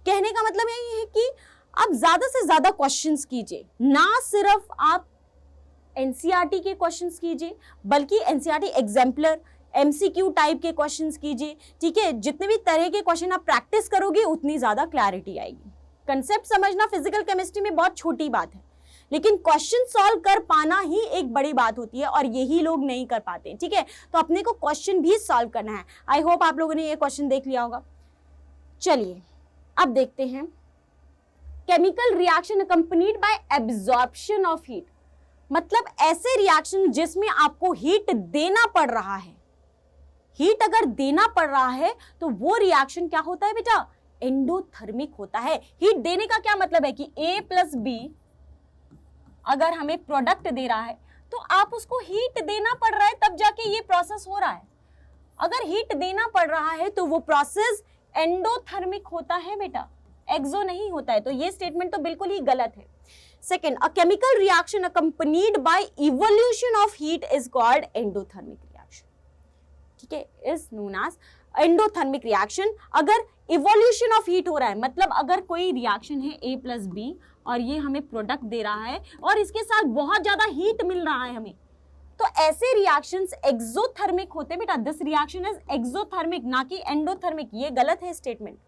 कहने का मतलब यही है कि आप ज्यादा से ज्यादा क्वेश्चंस कीजिए, ना सिर्फ आप एनसीईआरटी के क्वेश्चंस कीजिए बल्कि एनसीईआरटी एग्जाम्पलर एमसीक्यू टाइप के क्वेश्चंस कीजिए, ठीक है। जितने भी तरह के क्वेश्चन आप प्रैक्टिस करोगे उतनी ज्यादा क्लैरिटी आएगी। कंसेप्ट समझना फिजिकल केमिस्ट्री में बहुत छोटी बात है, लेकिन क्वेश्चन सॉल्व कर पाना ही एक बड़ी बात होती है और यही लोग नहीं कर पाते, ठीक है। तो अपने को क्वेश्चन भी सॉल्व करना है। आई होप आप लोगों ने ये क्वेश्चन देख लिया होगा। चलिए अब देखते हैं chemical reaction accompanied bye absorption of heat, मतलब ऐसे रिएक्शन जिसमें आपको हीट देना पड़ रहा है। हीट अगर देना पड़ रहा है तो वो रिएक्शन क्या होता है बेटा, एंडोथर्मिक होता है। हीट देने का क्या मतलब है कि A प्लस बी अगर हमें प्रोडक्ट दे रहा है तो आप उसको हीट देना पड़ रहा है तब जाके ये प्रोसेस हो रहा है। अगर हीट देना पड़ रहा है तो वो प्रोसेस एंडोथर्मिक होता है बेटा, एक्सो नहीं होता है। तो ये स्टेटमेंट तो बिल्कुल ही गलत है। Second, a chemical reaction accompanied by evolution of heat is called endothermic reaction, ठीक है, is known as endothermic reaction. अगर इवोल्यूशन ऑफ हीट हो रहा है, मतलब अगर कोई रिएक्शन है A प्लस बी और ये हमें प्रोडक्ट दे रहा है और इसके साथ बहुत ज्यादा हीट मिल रहा है हमें, तो ऐसे रिएक्शंस एक्सोथर्मिक होते हैं बेटा। दिस रिएक्शन इज एक्सोथर्मिक, ना कि एंडोथर्मिक। ये गलत है स्टेटमेंट,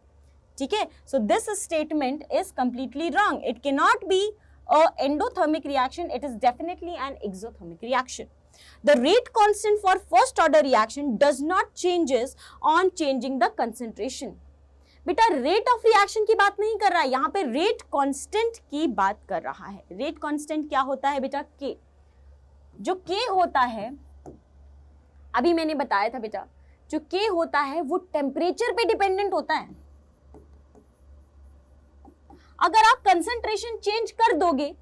ठीक है। So this statement is completely wrong. It can not be a endothermic reaction, it is definitely an exothermic reaction. The rate constant for first order reaction does not changes on changing the concentration. बेटा रेट ऑफ रिएक्शन की बात नहीं कर रहा है, यहाँ पे रेट कांस्टेंट की बात कर रहा है। रेट कांस्टेंट क्या होता है बेटा, K। जो K होता है, अभी मैंने बताया था बेटा, जो K होता है वो टेम्परेचर पे डिपेंडेंट होता है। अगर आप कंसंट्रेशन चेंज कर दोगे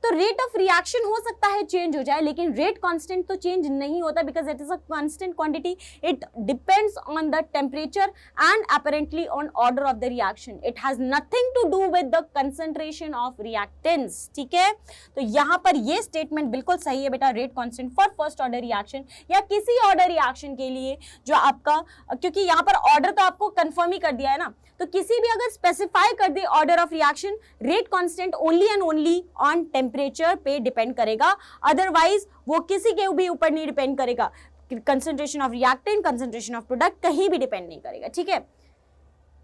तो रेट ऑफ रिएक्शन हो सकता है चेंज हो जाए, लेकिन रेट कांस्टेंट तो चेंज नहीं होता because it is a constant quantity. It depends on the temperature and apparently on order of the reaction. It has nothing to do with the concentration of reactants. ठीक है, तो यहाँ पर ये स्टेटमेंट बिल्कुल सही है बेटा. Rate constant for first order reaction या किसी ऑर्डर रिएक्शन के लिए जो आपका, क्योंकि यहाँ पर ऑर्डर तो आपको कंफर्म ही कर दिया है ना, तो किसी भी अगर स्पेसिफाई कर दे order of reaction, rate constant only and only on temperature पे डिपेंड करेगा, अदरवाइज वो किसी के भी ऊपर नहीं डिपेंड करेगा. Concentration of reactant, concentration of product कहीं भी डिपेंड नहीं करेगा. ठीक है.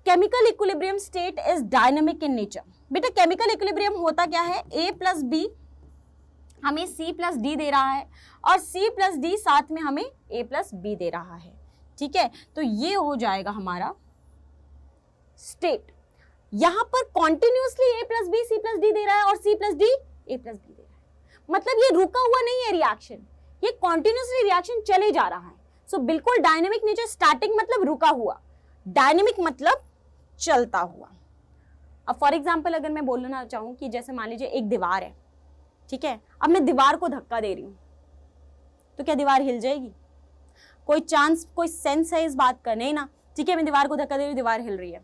Chemical equilibrium state is dynamic in nature. बेटा केमिकल इक्विलिब्रियम होता क्या है, A प्लस बी हमें C प्लस डी दे रहा है और C प्लस डी साथ में हमें A प्लस बी दे रहा है. ठीक है, तो ये हो जाएगा हमारा स्टेट. यहां पर continuously A plus B C plus D दे रहा है और C plus D A plus B दे रहा है. मतलब ये रुका हुआ नहीं है रिएक्शन, ये कॉन्टिन्यूसली रिएक्शन चले जा रहा है. सो बिल्कुल डायनेमिक नेचर. स्टार्टिंग मतलब रुका हुआ, डायनेमिक मतलब चलता हुआ. अब फॉर एग्जाम्पल अगर मैं बोलना चाहूं कि जैसे मान लीजिए एक दीवार है, ठीक है, अब मैं दीवार को धक्का दे रही हूं तो क्या दीवार हिल जाएगी? कोई चांस, कोई सेंस है इस बात का? नहीं ना. ठीक है, मैं दीवार को धक्का दे रही हूं, दीवार हिल रही है,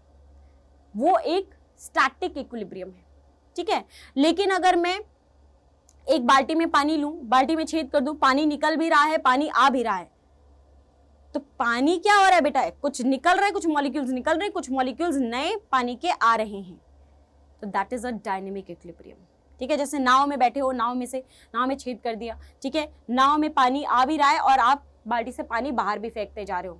वो एक स्टैटिक इक्विलिब्रियम है. ठीक है, लेकिन अगर मैं एक बाल्टी में पानी लूं, बाल्टी में छेद कर दूं, पानी निकल भी रहा है, पानी आ भी रहा है, तो पानी क्या हो रहा है बेटा, कुछ निकल रहा है, कुछ मॉलिक्यूल्स निकल रहे हैं, कुछ मॉलिक्यूल्स नए पानी के आ रहे हैं. तो that is a dynamic equilibrium. ठीक है, जैसे नाव में बैठे हो, नाव में छेद कर दिया, ठीक है, नाव में पानी आ भी रहा है और आप बाल्टी से पानी बाहर भी फेंकते जा रहे हो.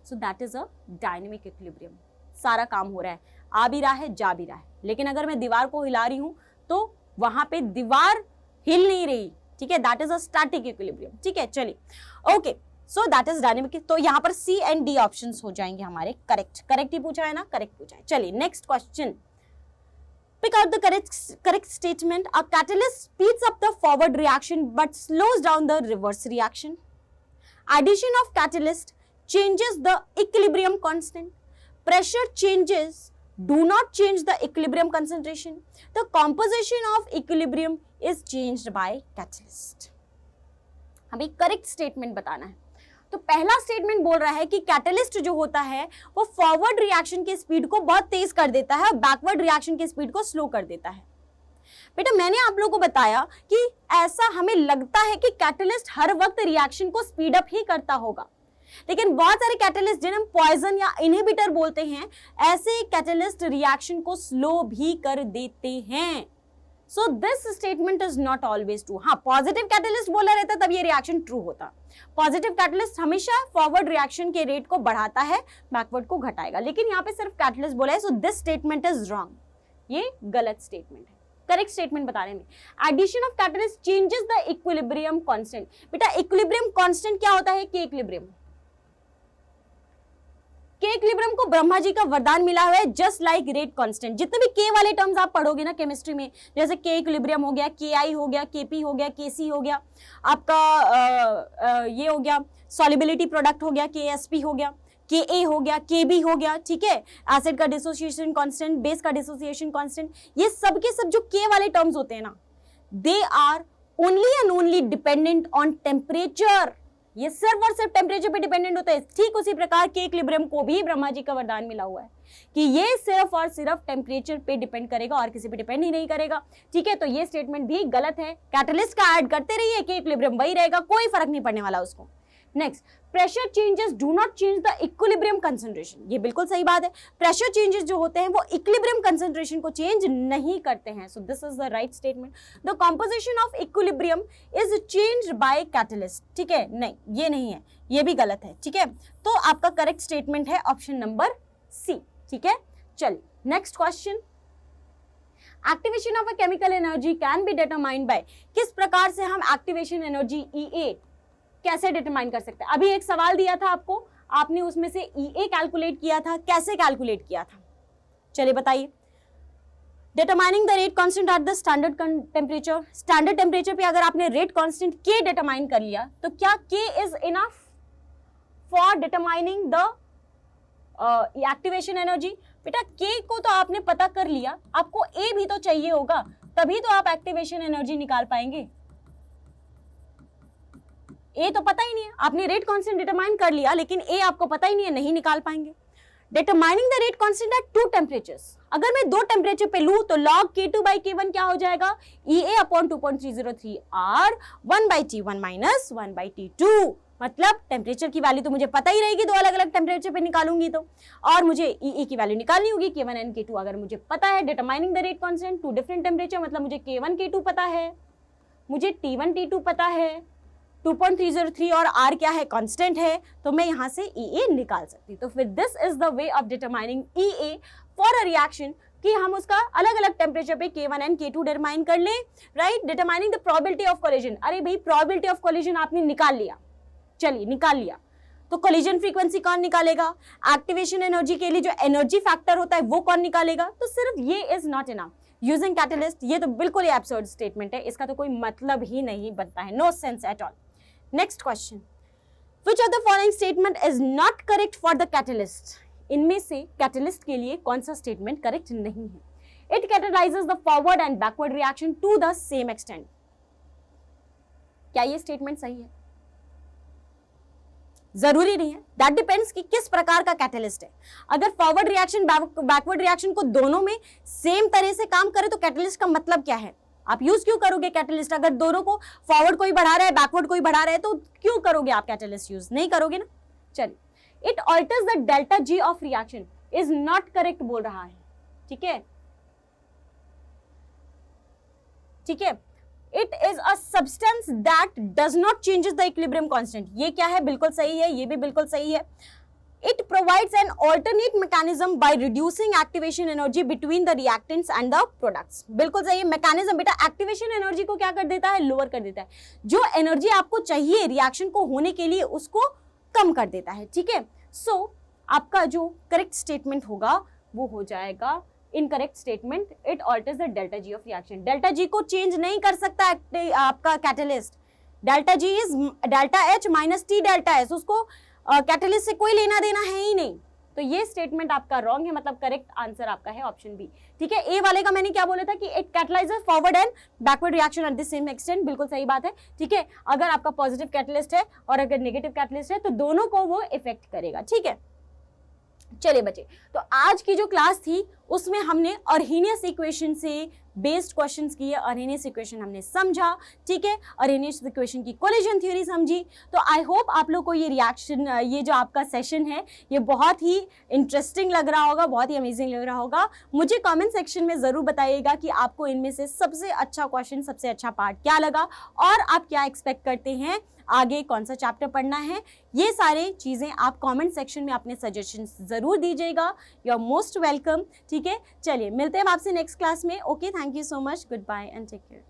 So that is a dynamic equilibrium. सारा काम हो रहा है, आ भी रहा है, जा भी रहा है. लेकिन अगर मैं दीवार को हिला रही हूं तो वहां पे दीवार हिल नहीं रही. ठीक है, that is a static equilibrium. ठीक है, चलिए, okay, so that is dynamic. तो यहाँ पर C एंड D ऑप्शंस हो जाएंगे हमारे करेक्ट ही पूछा है ना, करेक्ट पूछा है. चलिए next question. Pick out the correct statement. A catalyst speeds up the forward reaction but slows down the reverse reaction. Addition of catalyst changes the equilibrium constant. Pressure changes do not change the equilibrium concentration. The composition of equilibrium is changed by catalyst. हमें करेक्ट स्टेटमेंट बताना है. तो पहला स्टेटमेंट बोल रहा है कि कैटलिस्ट जो होता है वो फॉरवर्ड रिएक्शन की स्पीड को बहुत तेज कर देता है और बैकवर्ड रिएक्शन की स्पीड को स्लो कर देता है. बेटा मैंने आप लोगों को बताया कि ऐसा हमें लगता है कि कैटलिस्ट हर वक्त रिएक्शन को स्पीड अप ही करता होगा, लेकिन बहुत सारे कैटलिस्ट जिन्हें हम पॉइजन या इनहिबिटर बोलते हैं, ऐसे कैटलिस्ट रिएक्शन को स्लो भी कर देते हैं। सो this statement is not always true. हाँ, पॉजिटिव कैटलिस्ट बोला रहता तब ये रिएक्शन ट्रू होता। पॉजिटिव कैटलिस्ट हमेशा फॉरवर्ड रिएक्शन के रेट को बढ़ाता है, बैकवर्ड को घटाएगा, लेकिन यहाँ पे सिर्फ कैटलिस्ट बोला है, so this statement is wrong, ये गलत स्टेटमेंट है। करेक्ट स्टेटमेंट बताने में, addition of catalyst changes the equilibrium constant. बेटा इक्विलिब्रियम कांस्टेंट क्या होता है? के इक्विलिब्रियम। के इक्विलिब्रियम को ब्रह्मा जी का वरदान मिला हुआ है, जस्ट लाइक रेट कांस्टेंट। जितने भी के वाले टर्म्स आप पढ़ोगे ना केमिस्ट्री में, जैसे के इक्विलिब्रियम हो गया, के आई हो गया, के पी हो गया, के सी हो गया, आपका ये हो गया सॉल्युबिलिटी प्रोडक्ट हो गया, के एस पी हो गया, के ए हो गया, के बी हो गया, ठीक है, एसिड का डिसोसिएशन कांस्टेंट, बेस का डिसोसिएशन कांस्टेंट, ये सब के सब जो के वाले टर्म्स होते हैं ना, they are only and only dependent on temperature. ये सिर्फ और सिर्फ टेम्परेचर पे डिपेंडेंट होता है। ठीक उसी प्रकार के इक्विलिब्रियम को भी ब्रह्मा जी का वरदान मिला हुआ है कि ये सिर्फ और सिर्फ टेम्परेचर पे डिपेंड करेगा और किसी पे डिपेंड ही नहीं करेगा, ठीक है। तो ये स्टेटमेंट भी गलत है। कैटलिस्ट का ऐड करते रहिए, के इक्विलिब्रियम वही रहेगा, कोई फर्क नहीं पड़ने वाला उसको। Next, pressure changes do not change the equilibrium concentration. ये बिल्कुल सही बात है। प्रेशर चेंजेस जो होते हैं वो इक्विलिब्रियम कंसंट्रेशन को चेंज नहीं करते हैं। So this is the right statement. The composition of equilibrium is changed by catalyst, ठीक है, नहीं ये नहीं है, ये भी गलत है, ठीक है। तो आपका करेक्ट स्टेटमेंट है ऑप्शन नंबर सी, ठीक है। चलिए next question, activation of a chemical energy can be determined by. किस प्रकार से हम एक्टिवेशन एनर्जी EA कैसे डिटरमाइन कर सकते हैं? अभी एक सवाल दिया था आपको, आपने उसमें से EA कैलकुलेट किया था, कैसे कैलकुलेट किया था? चलिए बताइए। Determining the rate constant at the standard temperature. Standard temperature पे अगर आपने रेट कांस्टेंट K डिटरमाइन कर लिया तो क्या K is enough for determining the activation energy? बेटा K को तो आपने पता कर लिया, आपको A भी तो चाहिए होगा, तभी तो आप एक्टिवेशन एनर्जी निकाल पाएंगे। ए तो पता ही नहीं है, आपने रेट कांस्टेंट डिटरमाइन कर लिया, लेकिन ए आपको पता ही नहीं है, नहीं निकाल पाएंगे। Determining the rate constant eight 2 temperatures. अगर मैं 2 टेम्परेचर पे लूं तो log K2/K1 क्या हो जाएगा? EA upon 2.303 R 1/T1 minus 1/T2। मतलब टेम्परेचर की वैल्यू तो मुझे पता ही रहेगी, 2 अलग अलग टेम्परेचर पे निकालूंगी तो, और मुझे EA की वैल्यू निकालनी होगी, K1 एंड K2 अगर मुझे पता है। Determining the rate constant 2 different temperature, मतलब मुझे K1 K2 पता है, मुझे T1 T2 पता है, 2.303 और R क्या है? कांस्टेंट है, तो मैं यहाँ से EA निकाल सकती। तो फिर this is the way of determining EA for a reaction, कि हम उसका अलग अलग टेम्परेचर पे K1 एंड K2 डिटरमाइन कर लें, right. Determining the probability of collision. अरे भाई प्रोबेबिलिटी ऑफ कोलिजन आपने निकाल लिया, चलिए निकाल लिया, तो कोलिजन फ्रीक्वेंसी कौन निकालेगा? एक्टिवेशन एनर्जी के लिए जो एनर्जी फैक्टर होता है वो कौन निकालेगा? तो सिर्फ ये is not enough using catalyst. ये तो बिल्कुल ही एब्सर्ड स्टेटमेंट है, इसका तो कोई मतलब ही नहीं बनता है, no sense at all. Next question, which of the following statement is not correct for the catalyst? इनमें से कैटलिस्ट के लिए कौन सा स्टेटमेंट करेक्ट नहीं है? It catalyses the forward and backward reaction to the same extent. क्या ये स्टेटमेंट सही है? जरूरी नहीं है, दैट डिपेंड्स कि किस प्रकार का कैटलिस्ट है। अगर फॉरवर्ड रिएक्शन बैकवर्ड रिएक्शन को दोनों में सेम तरह से काम करे तो कैटलिस्ट का मतलब क्या है? आप यूज क्यों करोगे कैटलिस्ट? अगर दोनों को फॉरवर्ड कोई बढ़ा रहा है, बैकवर्ड कोई बढ़ा रहा है, तो क्यों करोगे आप कैटलिस्ट यूज? नहीं करोगे ना। चलिए, it alters the delta G of reaction is not correct बोल रहा है, ठीक है, ठीक है। It is a substance that does not changes the equilibrium constant. ये क्या है? बिल्कुल सही है, ये भी बिल्कुल सही है। It provides an alternate mechanism by reducing activation energy between the reactants and the products. बिल्कुल सही है। मैकेनिज्म बेटा एक्टिवेशन एनर्जी को क्या कर देता है? लोअर कर देता है। जो एनर्जी आपको चाहिए रिएक्शन को होने के लिए उसको कम कर देता है, ठीक है। सो आपका जो करेक्ट स्टेटमेंट होगा वो हो जाएगा incorrect statement. It alters the delta G of reaction. Delta G को चेंज नहीं कर सकता आपका catalyst. Delta G is delta H minus T delta S, उसको कैटलिस्ट से कोई लेना देना है ही नहीं। तो ये स्टेटमेंट आपका रॉन्ग है, मतलब करेक्ट आंसर आपका है ऑप्शन बी, ठीक है। ए वाले का मैंने क्या बोला था कि it कैटलाइजेस forward and backward reaction at the same extent, बिल्कुल सही बात है, ठीक है। अगर आपका पॉजिटिव कैटलिस्ट है और अगर नेगेटिव कैटलिस्ट है तो दोनों को वो इफेक्ट करेगा, ठीक है। चलिए बच्चे, तो आज की जो क्लास थी उसमें हमने अर्हीनियस इक्वेशन से बेस्ड क्वेश्चंस किए, अर्हेनियस इक्वेशन हमने समझा, ठीक है, अर्हेनियस इक्वेशन की कोलिजन थ्योरी समझी। तो आई होप आप लोग को ये रिएक्शन, ये जो आपका सेशन है ये बहुत ही इंटरेस्टिंग लग रहा होगा, बहुत ही अमेजिंग लग रहा होगा। मुझे कमेंट सेक्शन में ज़रूर बताइएगा कि आपको इनमें से सबसे अच्छा क्वेश्चन, सबसे अच्छा पार्ट क्या लगा और आप क्या एक्सपेक्ट करते हैं, आगे कौन सा चैप्टर पढ़ना है। ये सारे चीज़ें आप कमेंट सेक्शन में अपने सजेशंस ज़रूर दीजिएगा। यू आर मोस्ट वेलकम, ठीक है। चलिए मिलते हैं आपसे नेक्स्ट क्लास में। Okay, thank you so much, goodbye and take care.